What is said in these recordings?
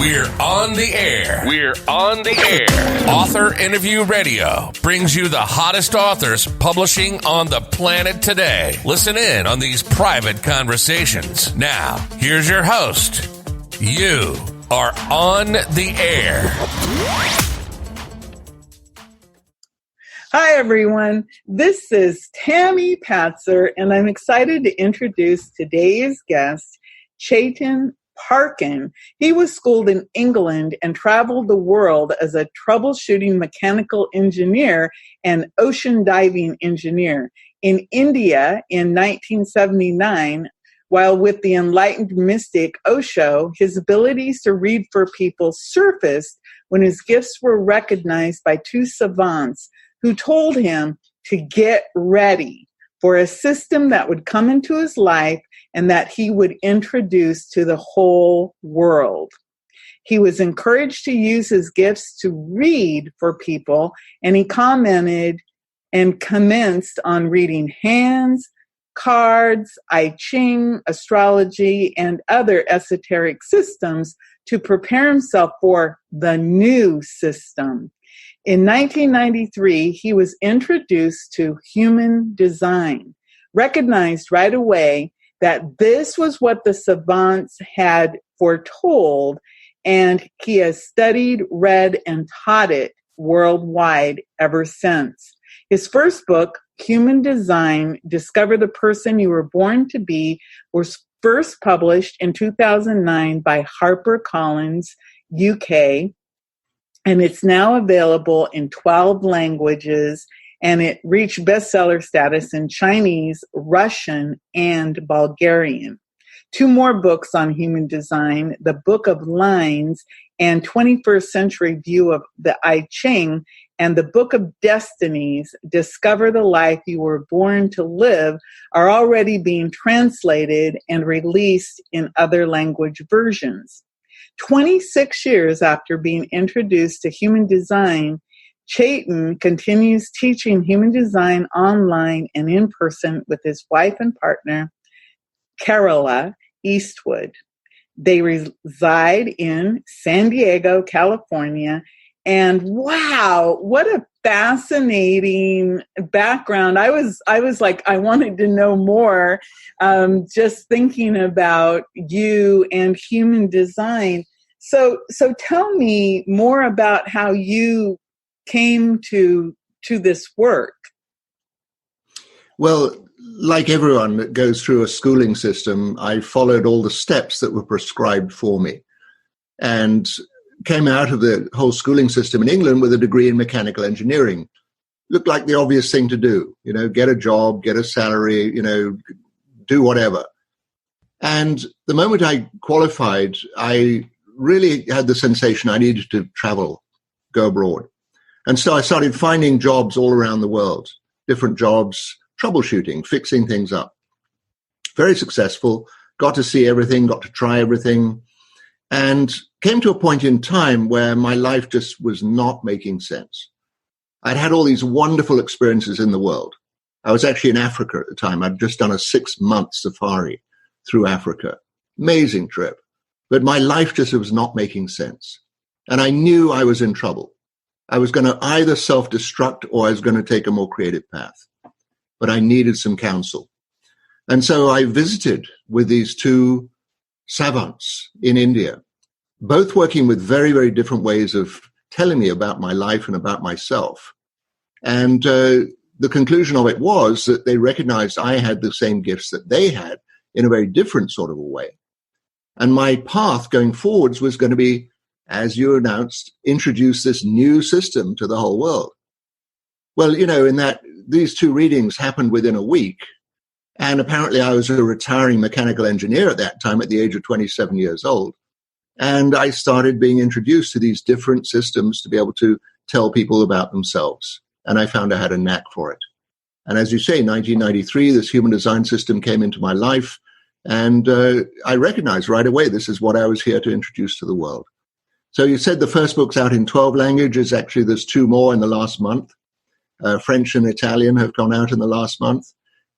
We're on the air. We're on the air. Author Interview Radio brings you the hottest authors publishing on the planet today. Listen in on these private conversations. Now, here's your host. You are on the air. Hi, everyone. This is Tammy Patzer, and I'm excited to introduce today's guest, Chetan Parkyn. He was schooled in England and traveled the world as a troubleshooting mechanical engineer and ocean diving engineer. In India in 1979, while with the enlightened mystic Osho, his abilities to read for people surfaced when his gifts were recognized by two savants who told him to get ready for a system that would come into his life and that he would introduce to the whole world. He was encouraged to use his gifts to read for people, and he commented and commenced on reading hands, cards, I Ching, astrology, and other esoteric systems to prepare himself for the new system. In 1993, he was introduced to human design, recognized right away that this was what the savants had foretold, and he has studied, read, and taught it worldwide ever since. His first book, Human Design, Discover the Person You Were Born to Be, was first published in 2009 by Harper Collins UK, and it's now available in 12 languages, and it reached bestseller status in Chinese, Russian, and Bulgarian. Two more books on human design, the Book of Lines and 21st Century View of the I Ching, and the Book of Destinies, Discover the Life You Were Born to Live, are already being translated and released in other language versions. 26 years after being introduced to human design, Chetan continues teaching human design online and in person with his wife and partner, Carola Eastwood. They reside in San Diego, California. And wow, what a fascinating background. I was like, I wanted to know more, just thinking about you and human design. So tell me more about how you came to this work. Well, like everyone that goes through a schooling system, I followed all the steps that were prescribed for me and came out of the whole schooling system in England with a degree in mechanical engineering. Looked like the obvious thing to do, get a job, get a salary, do whatever. And the moment I qualified, I really had the sensation I needed to travel, go abroad. And so I started finding jobs all around the world, different jobs, troubleshooting, fixing things up. Very successful, got to see everything, got to try everything, and came to a point in time where my life just was not making sense. I'd had all these wonderful experiences in the world. I was actually in Africa at the time. I'd just done a 6-month safari through Africa. Amazing trip. But my life just was not making sense. And I knew I was in trouble. I was going to either self-destruct or I was going to take a more creative path. But I needed some counsel. And so I visited with these two savants in India, both working with very, very different ways of telling me about my life and about myself. And the conclusion of it was that they recognized I had the same gifts that they had in a very different sort of a way. And my path going forwards was going to be, as you announced, introduce this new system to the whole world. Well, in that these two readings happened within a week. And apparently I was a retiring mechanical engineer at that time at the age of 27 years old. And I started being introduced to these different systems to be able to tell people about themselves. And I found I had a knack for it. And as you say, 1993, this human design system came into my life. And I recognized right away this is what I was here to introduce to the world. So you said the first book's out in 12 languages. Actually, there's 2 more in the last month. French and Italian have gone out in the last month.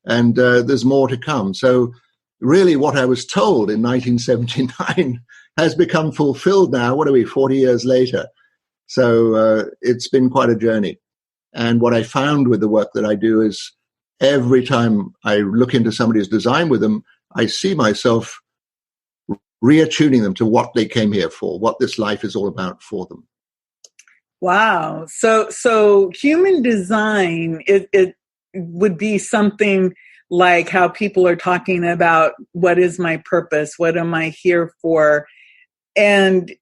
And there's more to come. So really what I was told in 1979 has become fulfilled now. What are we, 40 years later? So it's been quite a journey. And what I found with the work that I do is every time I look into somebody's design with them, I see myself reattuning them to what they came here for, what this life is all about for them. Wow. So human design, it would be something like how people are talking about what is my purpose? What am I here for? And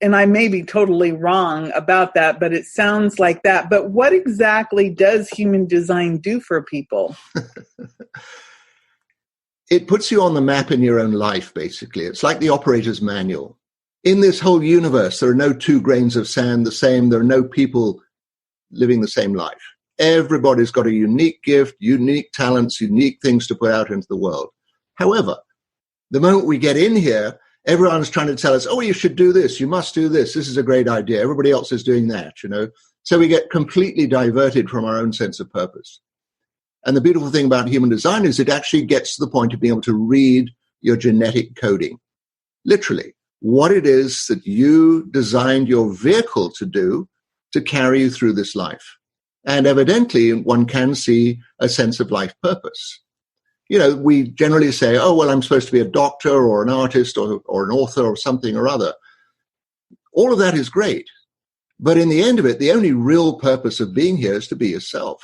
I may be totally wrong about that, but it sounds like that. But what exactly does human design do for people? It puts you on the map in your own life, basically. It's like the operator's manual. In this whole universe, there are no two grains of sand the same. There are no people living the same life. Everybody's got a unique gift, unique talents, unique things to put out into the world. However, the moment we get in here, everyone's trying to tell us, oh, you should do this. You must do this. This is a great idea. Everybody else is doing that, you know. So we get completely diverted from our own sense of purpose. And the beautiful thing about human design is it actually gets to the point of being able to read your genetic coding. Literally, what it is that you designed your vehicle to do to carry you through this life. And evidently, one can see a sense of life purpose. You know, we generally say, oh, well, I'm supposed to be a doctor or an artist or an author or something or other. All of that is great. But in the end of it, the only real purpose of being here is to be yourself.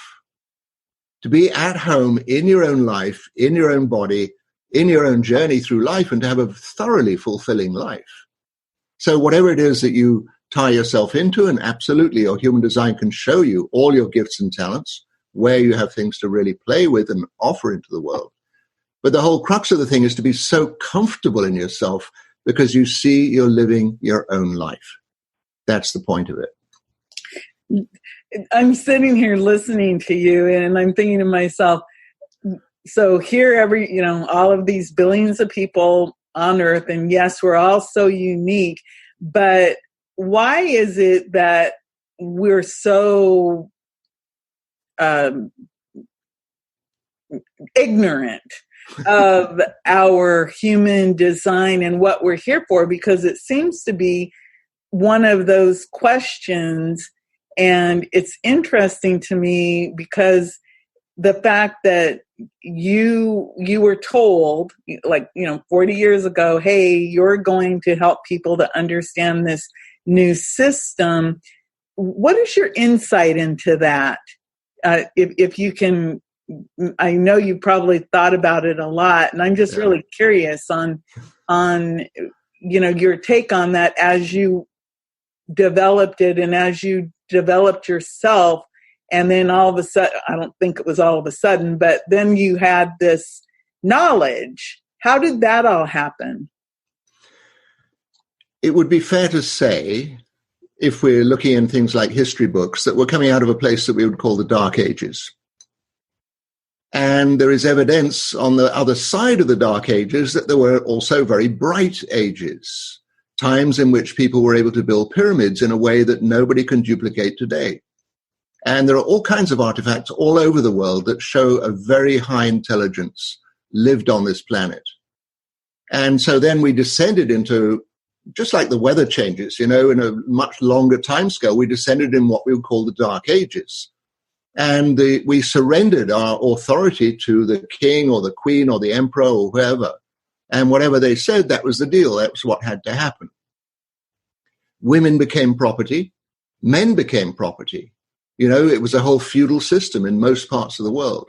To be at home in your own life, in your own body, in your own journey through life, and to have a thoroughly fulfilling life. So whatever it is that you tie yourself into, and absolutely your human design can show you all your gifts and talents, where you have things to really play with and offer into the world. But the whole crux of the thing is to be so comfortable in yourself because you see you're living your own life. That's the point of it. I'm sitting here listening to you and I'm thinking to myself, so here all of these billions of people on earth, and yes, we're all so unique, but why is it that we're so ignorant of our human design and what we're here for? Because it seems to be one of those questions, and it's interesting to me because the fact that you were told, 40 years ago, hey, you're going to help people to understand this new system. What is your insight into that? If you can, I know you probably thought about it a lot, and I'm just really curious on your take on that as you developed it and as you developed yourself. And then all of a sudden, I don't think it was all of a sudden, but then you had this knowledge. How did that all happen? It would be fair to say, if we're looking in things like history books, that we're coming out of a place that we would call the Dark Ages. And there is evidence on the other side of the Dark Ages that there were also very bright ages, times in which people were able to build pyramids in a way that nobody can duplicate today. And there are all kinds of artifacts all over the world that show a very high intelligence lived on this planet. And so then we descended into, just like the weather changes, in a much longer time scale, we descended in what we would call the Dark Ages. And we surrendered our authority to the king or the queen or the emperor or whoever. And whatever they said, that was the deal. That was what had to happen. Women became property. Men became property. It was a whole feudal system in most parts of the world.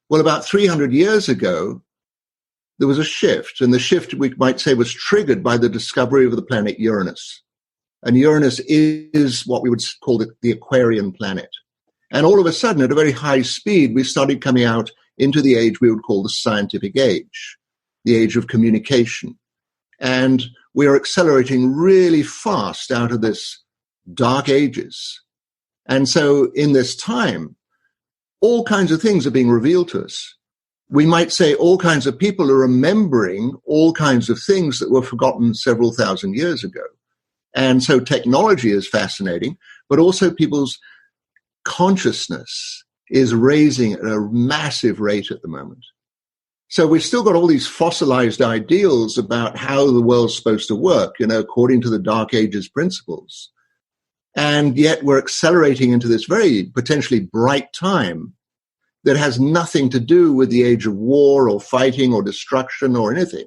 Well, about 300 years ago, there was a shift. And the shift, we might say, was triggered by the discovery of the planet Uranus. And Uranus is what we would call the Aquarian planet. And all of a sudden, at a very high speed, we started coming out into the age we would call the scientific age, the age of communication. And we are accelerating really fast out of this Dark Ages. And so in this time, all kinds of things are being revealed to us. We might say all kinds of people are remembering all kinds of things that were forgotten several thousand years ago. And so technology is fascinating, but also people's consciousness is raising at a massive rate at the moment. So we've still got all these fossilized ideals about how the world's supposed to work, according to the Dark Ages principles. And yet we're accelerating into this very potentially bright time that has nothing to do with the age of war or fighting or destruction or anything.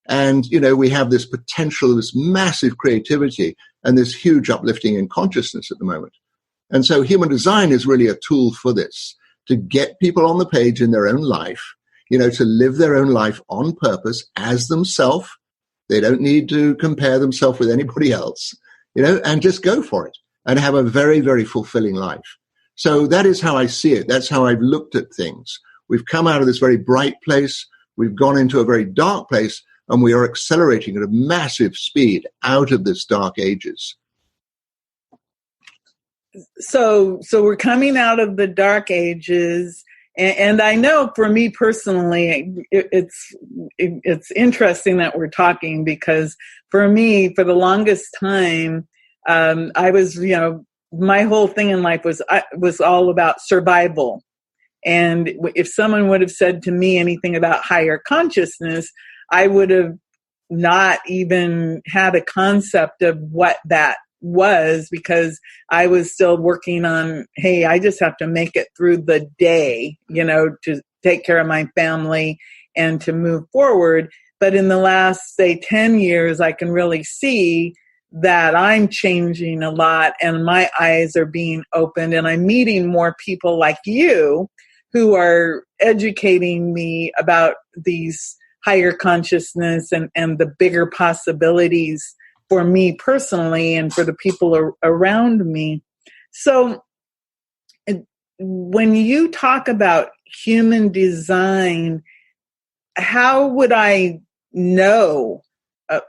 And, we have this potential, this massive creativity and this huge uplifting in consciousness at the moment. And so human design is really a tool for this, to get people on the page in their own life, to live their own life on purpose as themselves. They don't need to compare themselves with anybody else, and just go for it and have a very, very fulfilling life. So that is how I see it. That's how I've looked at things. We've come out of this very bright place. We've gone into a very dark place, and we are accelerating at a massive speed out of this dark ages. So we're coming out of the dark ages. And I know for me personally, it's interesting that we're talking, because for me, for the longest time, I was, my whole thing in life was all about survival. And if someone would have said to me anything about higher consciousness, I would have not even had a concept of what that was, because I was still working on, hey, I just have to make it through the day, to take care of my family and to move forward. But in the last, say, 10 years, I can really see that I'm changing a lot and my eyes are being opened, and I'm meeting more people like you who are educating me about these higher consciousness and the bigger possibilities for me personally and for the people around me. So when you talk about human design, how would I know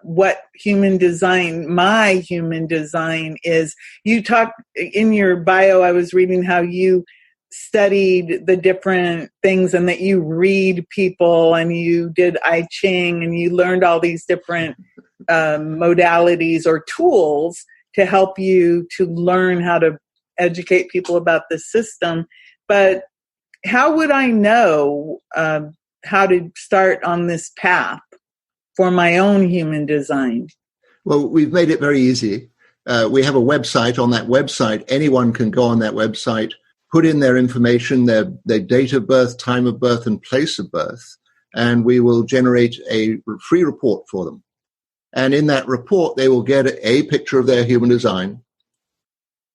what my human design is? You talk in your bio, I was reading how you studied the different things and that you read people and you did I Ching and you learned all these different modalities or tools to help you to learn how to educate people about the system. But how would I know how to start on this path for my own human design? Well, we've made it very easy. We have a website. On that website, anyone can go on that website, put in their information, their date of birth, time of birth, and place of birth, and we will generate a free report for them. And in that report, they will get a picture of their human design,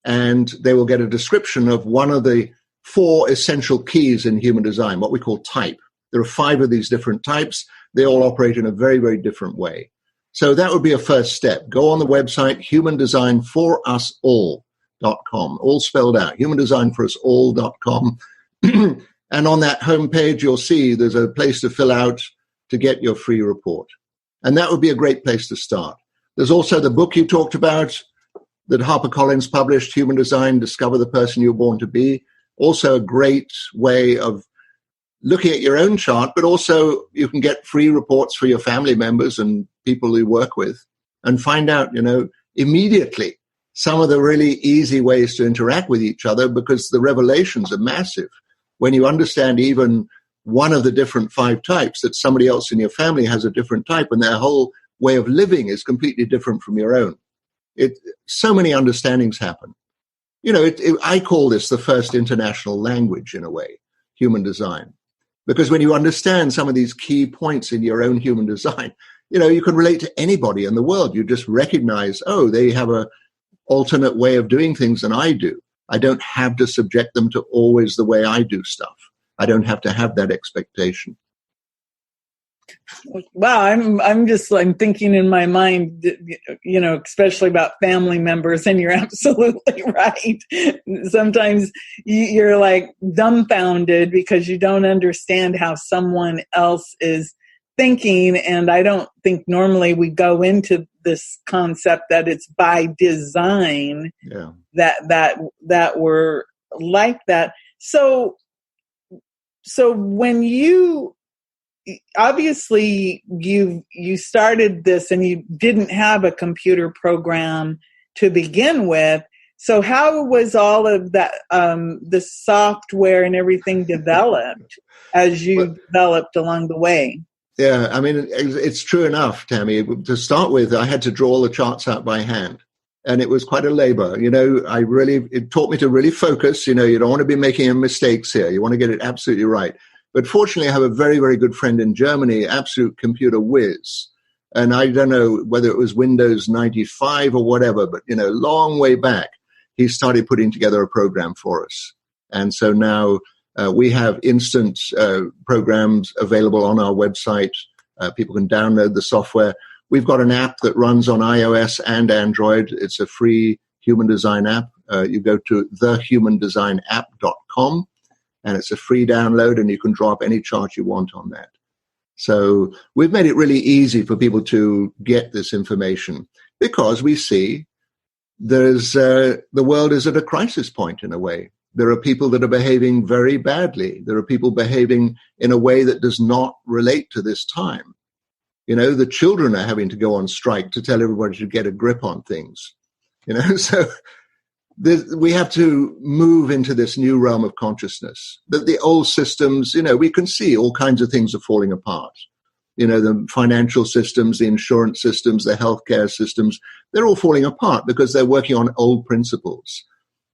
and they will get a description of one of the 4 essential keys in human design, what we call type. There are 5 of these different types. They all operate in a very, very different way. So that would be a first step. Go on the website, humandesignforusall.com, all spelled out, humandesignforusall.com. And on that homepage, you'll see there's a place to fill out to get your free report. And that would be a great place to start. There's also the book you talked about that Harper Collins published, Human Design, Discover the Person You're Born to Be. Also a great way of looking at your own chart, but also you can get free reports for your family members and people you work with and find out, immediately some of the really easy ways to interact with each other, because the revelations are massive. When you understand even one of the different 5 types, that somebody else in your family has a different type and their whole way of living is completely different from your own. So many understandings happen. I call this the first international language in a way, human design. Because when you understand some of these key points in your own human design, you can relate to anybody in the world. You just recognize, oh, they have a alternate way of doing things than I do. I don't have to subject them to always the way I do stuff. I don't have to have that expectation. Wow, I'm thinking in my mind, especially about family members, and you're absolutely right. Sometimes you're like dumbfounded because you don't understand how someone else is thinking, and I don't think normally we go into this concept that it's by design that we're like that. So when you obviously you started this and you didn't have a computer program to begin with, So how was all of that, the software and everything developed as you developed along the way? Yeah, I mean, it's true enough, Tammy. To start with, I had to draw all the charts out by hand. And it was quite a labor. It taught me to really focus. You don't want to be making any mistakes here. You want to get it absolutely right. But fortunately, I have a very, very good friend in Germany, absolute computer whiz. And I don't know whether it was Windows 95 or whatever, but, long way back, he started putting together a program for us. And so now we have instant programs available on our website. People can download the software. We've got an app that runs on iOS and Android. It's a free human design app. You go to thehumandesignapp.com, and it's a free download, and you can draw up any chart you want on that. So we've made it really easy for people to get this information because we see the world is at a crisis point in a way. There are people that are behaving very badly. There are people behaving in a way that does not relate to this time. The children are having to go on strike to tell everybody to get a grip on things. So we have to move into this new realm of consciousness. That the old systems, we can see all kinds of things are falling apart. The financial systems, the insurance systems, the healthcare systems, they're all falling apart because they're working on old principles.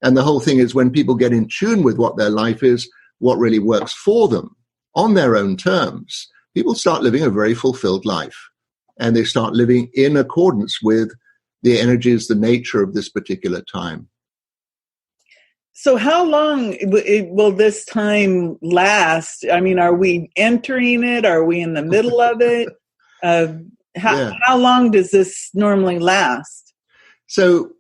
And the whole thing is when people get in tune with what their life is, what really works for them on their own terms, people start living a very fulfilled life, and they start living in accordance with the energies, the nature of this particular time. So how long will this time last? I mean, are we entering it? Are we in the middle of it? How long does this normally last? So,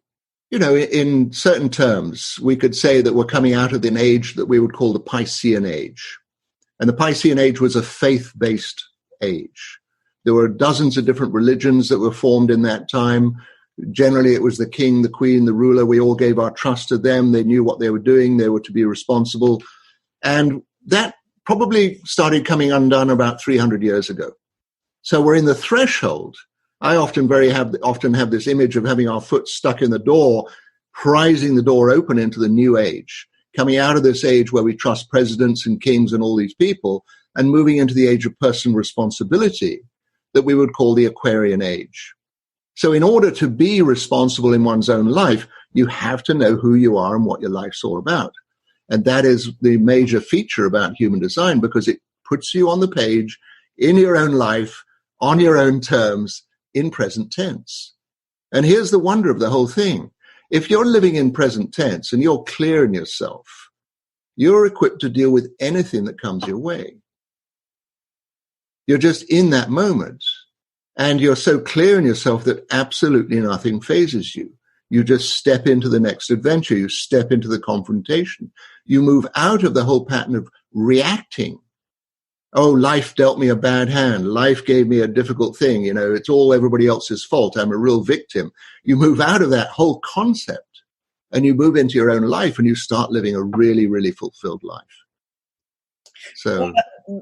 in certain terms, we could say that we're coming out of an age that we would call the Piscean Age. And the Piscean Age was a faith-based age. There were dozens of different religions that were formed in that time. Generally, it was the king, the queen, the ruler. We all gave our trust to them. They knew what they were doing. They were to be responsible. And that probably started coming undone about 300 years ago. So we're in the threshold. I often have this image of having our foot stuck in the door, prizing the door open into the new age, coming out of this age where we trust presidents and kings and all these people, and moving into the age of personal responsibility that we would call the Aquarian Age. So in order to be responsible in one's own life, you have to know who you are and what your life's all about. And that is the major feature about human design, because it puts you on the page in your own life, on your own terms, in present tense. And here's the wonder of the whole thing. If you're living in present tense and you're clear in yourself, you're equipped to deal with anything that comes your way. You're just in that moment. And you're so clear in yourself that absolutely nothing phases you. You just step into the next adventure. You step into the confrontation. You move out of the whole pattern of reacting. Oh, life dealt me a bad hand. Life gave me a difficult thing. It's all everybody else's fault. I'm a real victim. You move out of that whole concept and you move into your own life and you start living a really, really fulfilled life. So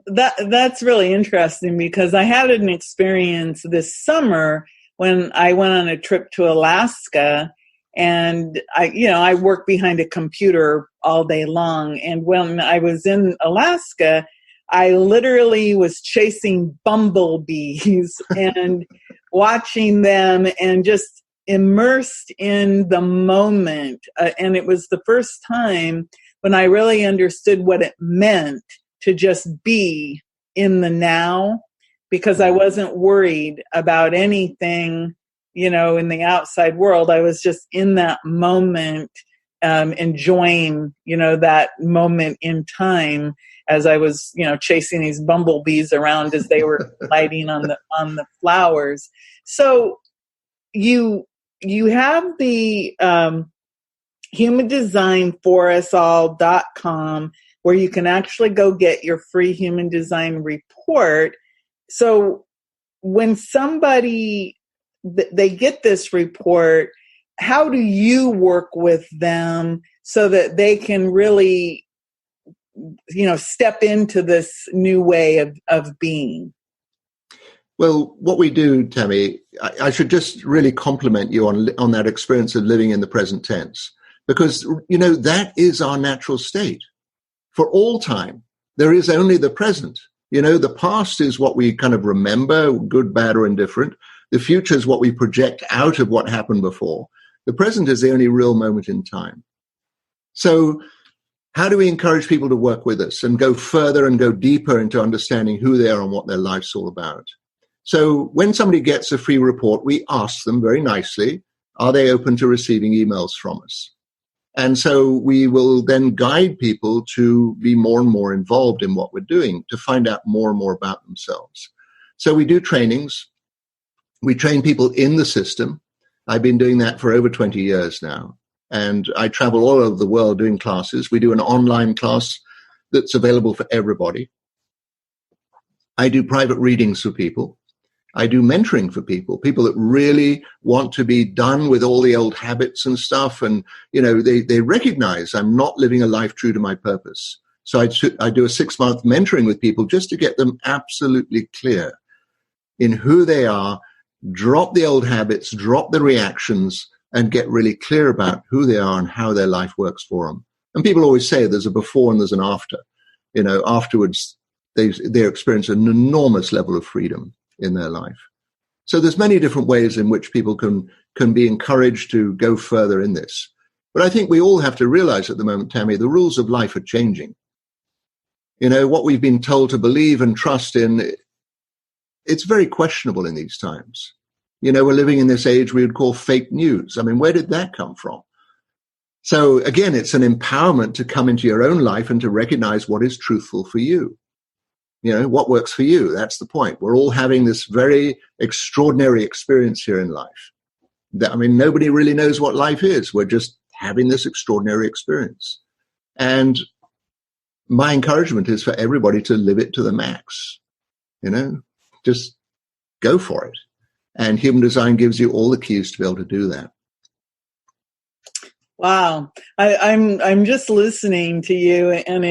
that's really interesting, because I had an experience this summer when I went on a trip to Alaska, and I work behind a computer all day long. And when I was in Alaska, I literally was chasing bumblebees and watching them and just immersed in the moment. And it was the first time when I really understood what it meant to just be in the now, because I wasn't worried about anything, in the outside world. I was just in that moment, enjoying, that moment in time as I was, chasing these bumblebees around as they were lighting on the flowers. So you have the humandesignforusall.com, where you can actually go get your free human design report. So when somebody, they get this report, how do you work with them so that they can really, step into this new way of being? Well, what we do, Tammy, I should just really compliment you on that experience of living in the present tense. because, that is our natural state. For all time, there is only the present. The past is what we kind of remember, good, bad, or indifferent. The future is what we project out of what happened before. The present is the only real moment in time. So how do we encourage people to work with us and go further and go deeper into understanding who they are and what their life's all about? So when somebody gets a free report, we ask them very nicely, are they open to receiving emails from us? And so we will then guide people to be more and more involved in what we're doing, to find out more and more about themselves. So we do trainings. We train people in the system. I've been doing that for over 20 years now. And I travel all over the world doing classes. We do an online class that's available for everybody. I do private readings for people. I do mentoring for people that really want to be done with all the old habits and stuff. And, they recognize I'm not living a life true to my purpose. So I do a 6-month mentoring with people just to get them absolutely clear in who they are, drop the old habits, drop the reactions, and get really clear about who they are and how their life works for them. And people always say there's a before and there's an after. Afterwards, they experience an enormous level of freedom in their life. So there's many different ways in which people can be encouraged to go further in this. But I think we all have to realize at the moment, Tammy, the rules of life are changing. What we've been told to believe and trust in, it's very questionable in these times. We're living in this age we would call fake news. I mean, where did that come from? So again, it's an empowerment to come into your own life and to recognize what is truthful for you. What works for you. That's the point. We're all having this very extraordinary experience here in life. Nobody really knows what life is. We're just having this extraordinary experience. And my encouragement is for everybody to live it to the max. Just go for it. And human design gives you all the keys to be able to do that. Wow. I'm just listening to you, and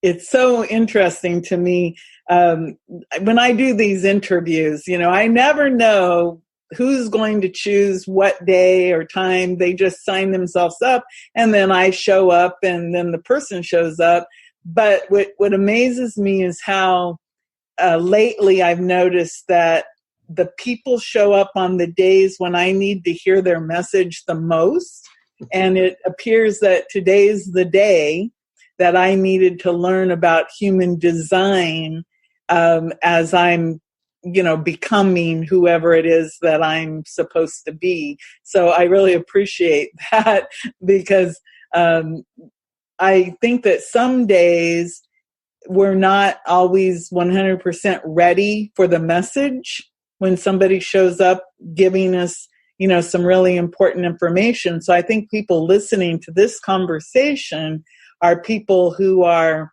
it's so interesting to me. When I do these interviews, I never know who's going to choose what day or time. They just sign themselves up, and then I show up, and then the person shows up. But what amazes me is how lately I've noticed that the people show up on the days when I need to hear their message the most. And it appears that today's the day that I needed to learn about human design as I'm, becoming whoever it is that I'm supposed to be. So I really appreciate that, because I think that some days we're not always 100% ready for the message when somebody shows up giving us, some really important information. So I think people listening to this conversation are people who are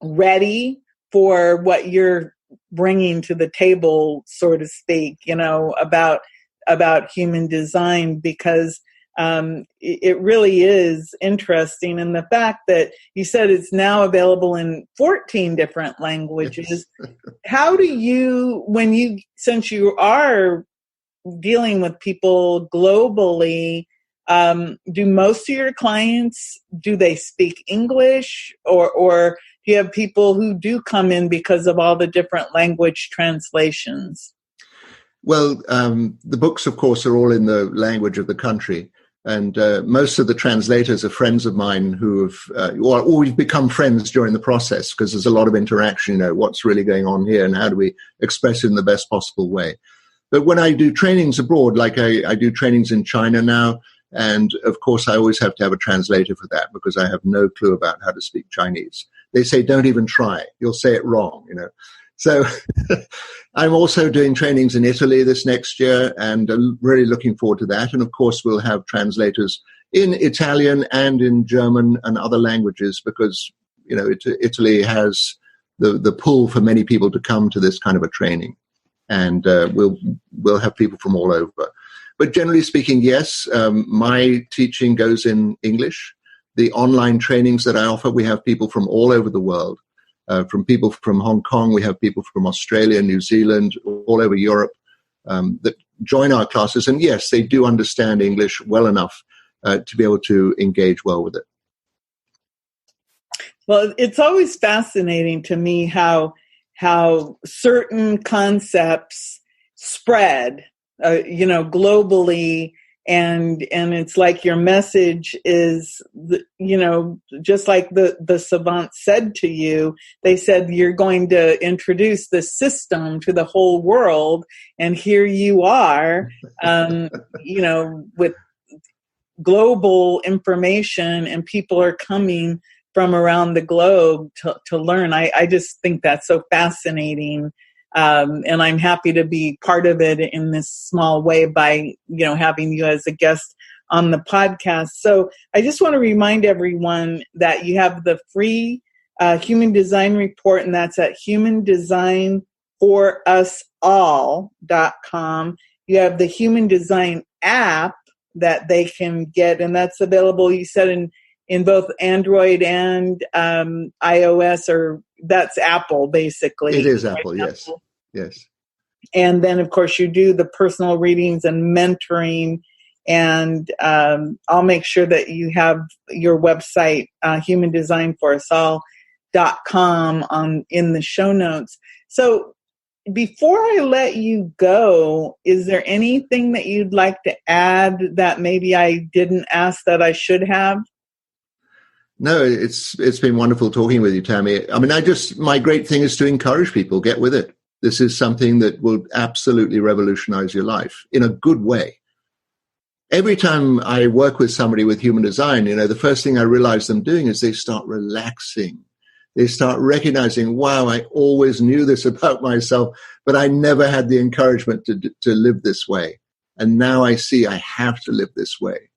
ready for what you're bringing to the table, so to speak, about human design, because it really is interesting. And the fact that you said it's now available in 14 different languages, how do you, since you are dealing with people globally, do most of your clients, do they speak English, or do you have people who do come in because of all the different language translations? Well, the books, of course, are all in the language of the country. And most of the translators are friends of mine who have, or we've become friends during the process, because there's a lot of interaction, what's really going on here and how do we express it in the best possible way. But when I do trainings abroad, like I do trainings in China now, and of course I always have to have a translator for that because I have no clue about how to speak Chinese. They say, don't even try. You'll say it wrong, So I'm also doing trainings in Italy this next year, and I'm really looking forward to that. And of course, we'll have translators in Italian and in German and other languages, because, Italy has the pull for many people to come to this kind of a training. And we'll have people from all over. But generally speaking, yes, my teaching goes in English. The online trainings that I offer, we have people from all over the world. From people from Hong Kong, we have people from Australia, New Zealand, all over Europe that join our classes. And yes, they do understand English well enough to be able to engage well with it. Well, it's always fascinating to me how certain concepts spread, globally, and it's like your message is, just like the savants said to you. They said you're going to introduce the system to the whole world, and here you are, with global information, and people are coming from around the globe to learn. I just think that's so fascinating. And I'm happy to be part of it in this small way by, having you as a guest on the podcast. So I just want to remind everyone that you have the free Human Design Report, and that's at humandesignforusall.com. You have the Human Design app that they can get, and that's available, you said, in both Android and iOS, or that's Apple, basically. It is Apple, yes. Apple. Yes. And then, of course, you do the personal readings and mentoring. And I'll make sure that you have your website, humandesignforusall.com, in the show notes. So before I let you go, is there anything that you'd like to add that maybe I didn't ask that I should have? No, it's been wonderful talking with you, Tammy. I mean, my great thing is to encourage people, get with it. This is something that will absolutely revolutionize your life in a good way. Every time I work with somebody with human design, the first thing I realize them doing is they start relaxing. They start recognizing, wow, I always knew this about myself, but I never had the encouragement to live this way. And now I see I have to live this way.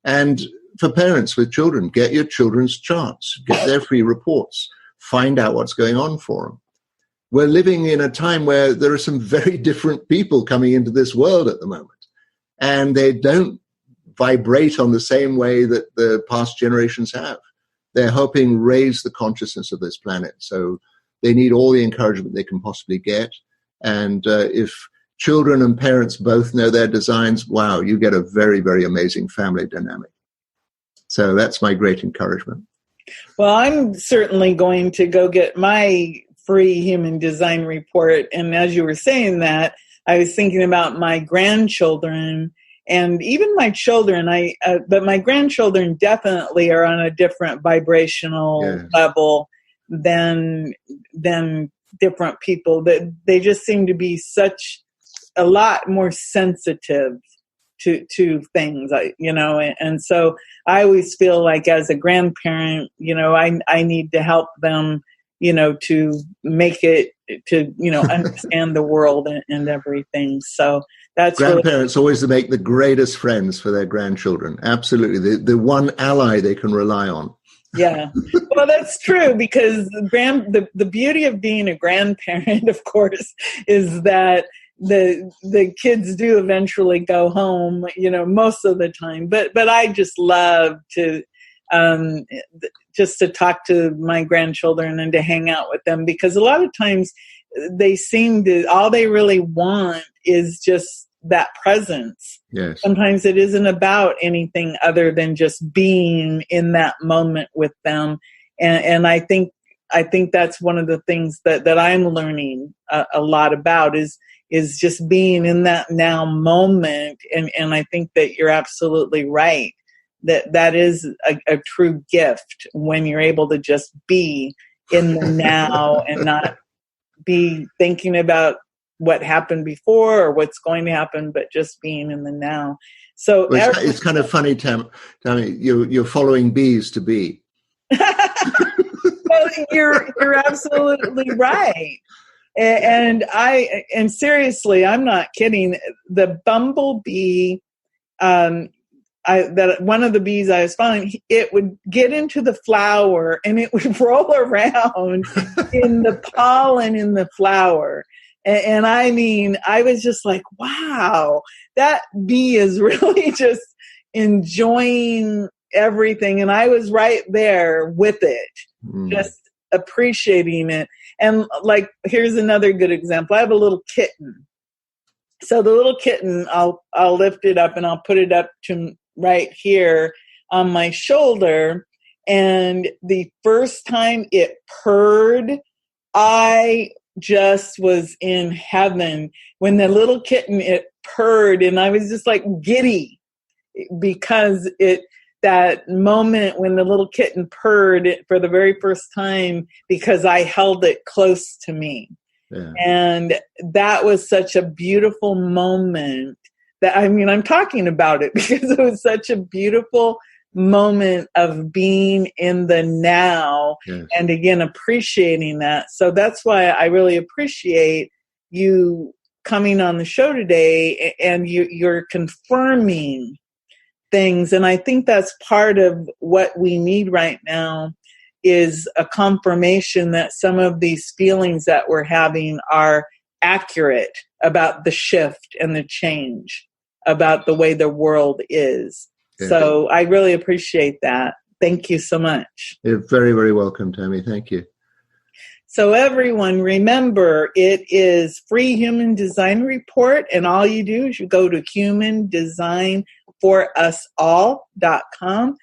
And for parents with children, get your children's charts, get their free reports, find out what's going on for them. We're living in a time where there are some very different people coming into this world at the moment, and they don't vibrate on the same way that the past generations have. They're helping raise the consciousness of this planet, so they need all the encouragement they can possibly get. And if children and parents both know their designs, wow, you get a very, very amazing family dynamic. So that's my great encouragement. Well, I'm certainly going to go get my free Human Design Report. And as you were saying that, I was thinking about my grandchildren, and even my children. But my grandchildren definitely are on a different vibrational level than different people. That they just seem to be a lot more sensitive to things, and so I always feel like as a grandparent, I need to help them, to make it, to, understand the world and everything. So that's grandparents always make the greatest friends for their grandchildren. Absolutely. The one ally they can rely on. Yeah. Well, that's true, because the beauty of being a grandparent, of course, is that the kids do eventually go home, most of the time. But I just love to just to talk to my grandchildren and to hang out with them, because a lot of times they seem to, all they really want is just that presence. Yes. Sometimes it isn't about anything other than just being in that moment with them. And I think that's one of the things that I'm learning a lot about is just being in that now moment. And I think that you're absolutely right. That is a true gift when you're able to just be in the now and not be thinking about what happened before or what's going to happen, but just being in the now. So it's kind of funny, Tammy, you're following bees to be. Well, you're absolutely right. And seriously, I'm not kidding. The bumblebee, that one of the bees I was following, it would get into the flower and it would roll around in the pollen in the flower. And I mean, I was just like, wow, that bee is really just enjoying everything. And I was right there with it, just appreciating it. And like, here's another good example. I have a little kitten. So the little kitten, I'll lift it up and I'll put it up to right here on my shoulder. And the first time it purred, I just was in heaven. When the little kitten, it purred, and I was just like giddy because that moment when the little kitten purred for the very first time, because I held it close to me. Yeah. And that was such a beautiful moment that, I'm talking about it because it was such a beautiful moment of being in the now. Yes. And again, appreciating that. So that's why I really appreciate you coming on the show today, and you're confirming things. And I think that's part of what we need right now, is a confirmation that some of these feelings that we're having are accurate about the shift and the change, about the way the world is. Yeah. So I really appreciate that. Thank you so much. You're very, very welcome, Tammy. Thank you. So everyone, remember, it is free Human Design Report, and all you do is you go to humandesignforusall.com,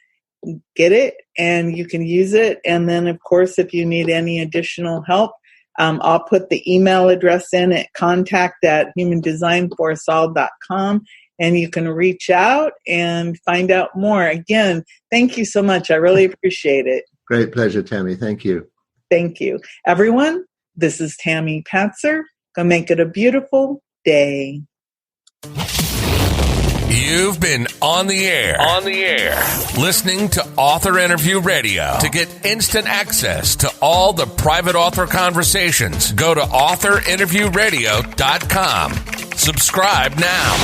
get it, and you can use it. And then, of course, if you need any additional help, I'll put the email address in at contact@humandesignforusall.com, and you can reach out and find out more. Again, thank you so much. I really appreciate it. Great pleasure, Tammy. Thank you. Thank you. Everyone, this is Tammy Patzer. Go make it a beautiful day. You've been on the air, listening to Author Interview Radio. To get instant access to all the private author conversations, go to authorinterviewradio.com. Subscribe now.